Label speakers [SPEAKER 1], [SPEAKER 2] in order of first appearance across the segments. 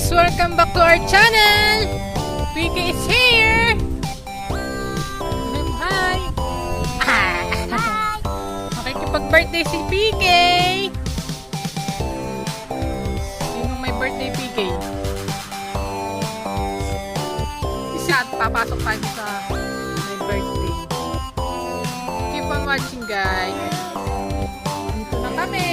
[SPEAKER 1] guys! Welcome back to our channel! PK is here! Hi! Makikipag-birthday si PK! Sinong may birthday, PK? Isa at papasok tayo sa may birthday. Keep on watching, guys! Dito na kami!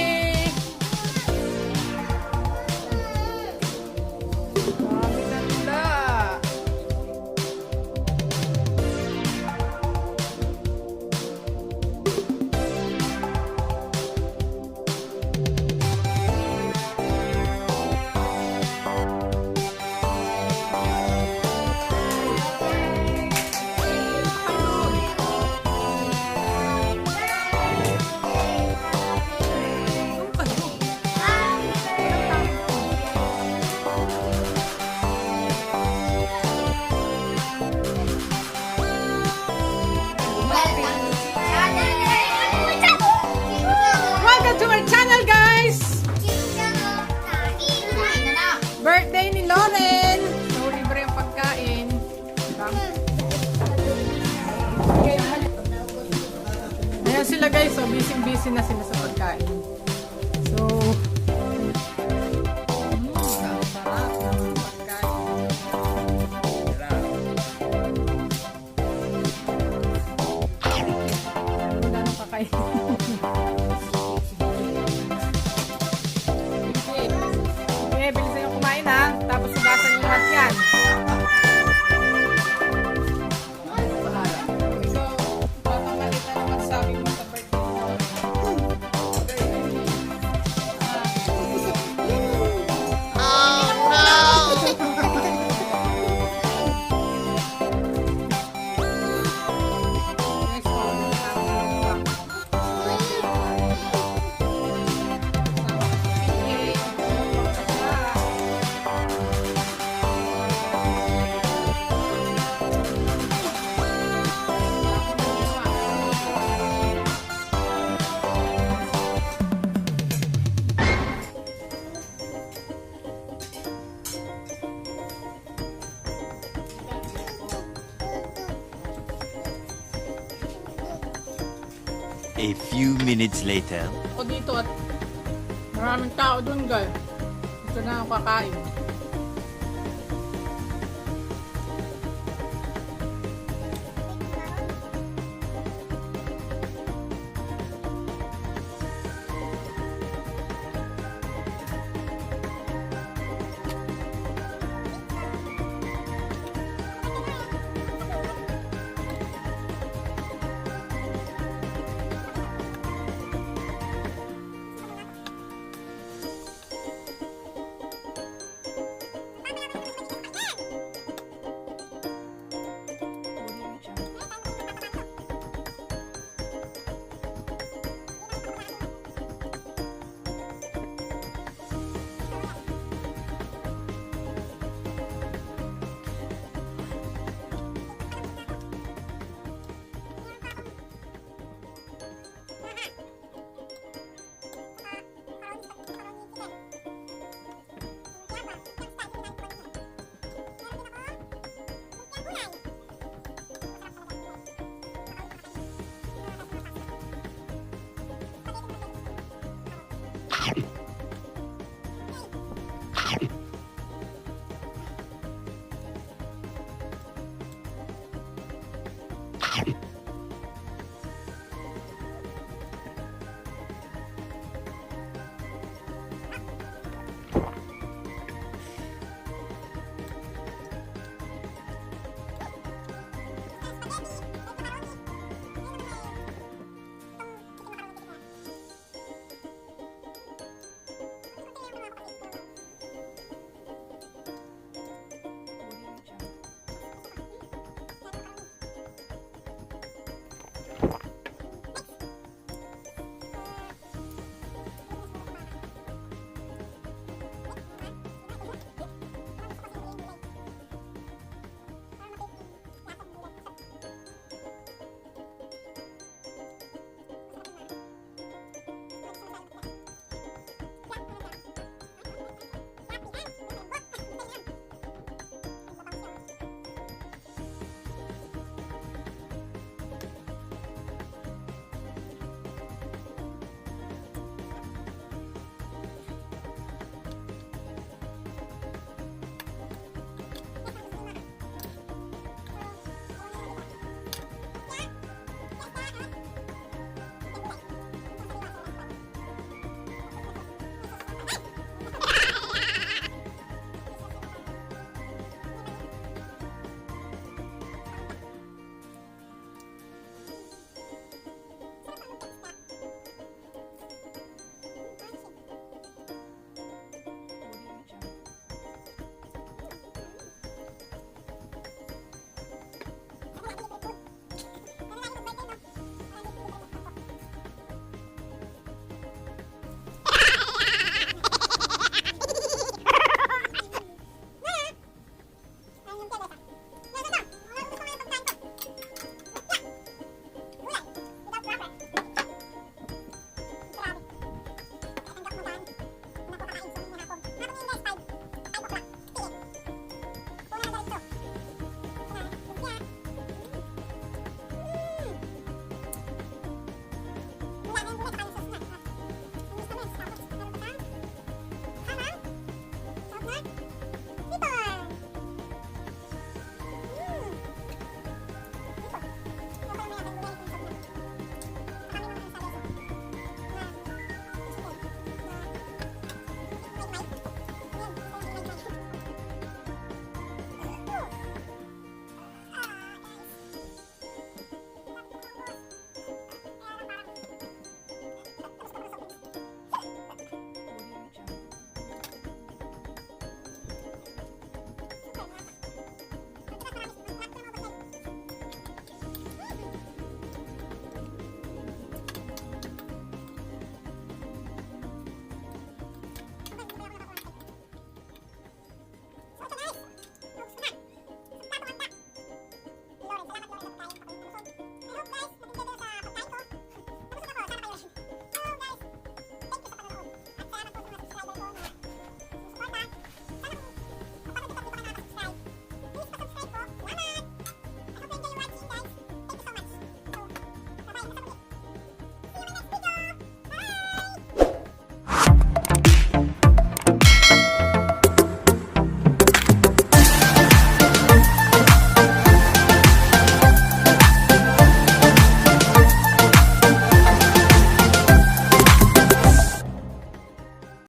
[SPEAKER 1] Birthday ni Loren! So, libre yung pagkain. Ayan sila guys, so busy na sila sa pagkain. So, sarap ng pagkain. Wala nang kakain. Bilisan yung kumain ha. Tapos sugasan yung lahat yan. So, patangalitan naman sabi mo sa birthday mo. Oh no!
[SPEAKER 2] A few minutes later.
[SPEAKER 1] Ako dito at maraming tao dun guys. Gusto na ako kakain.
[SPEAKER 2] You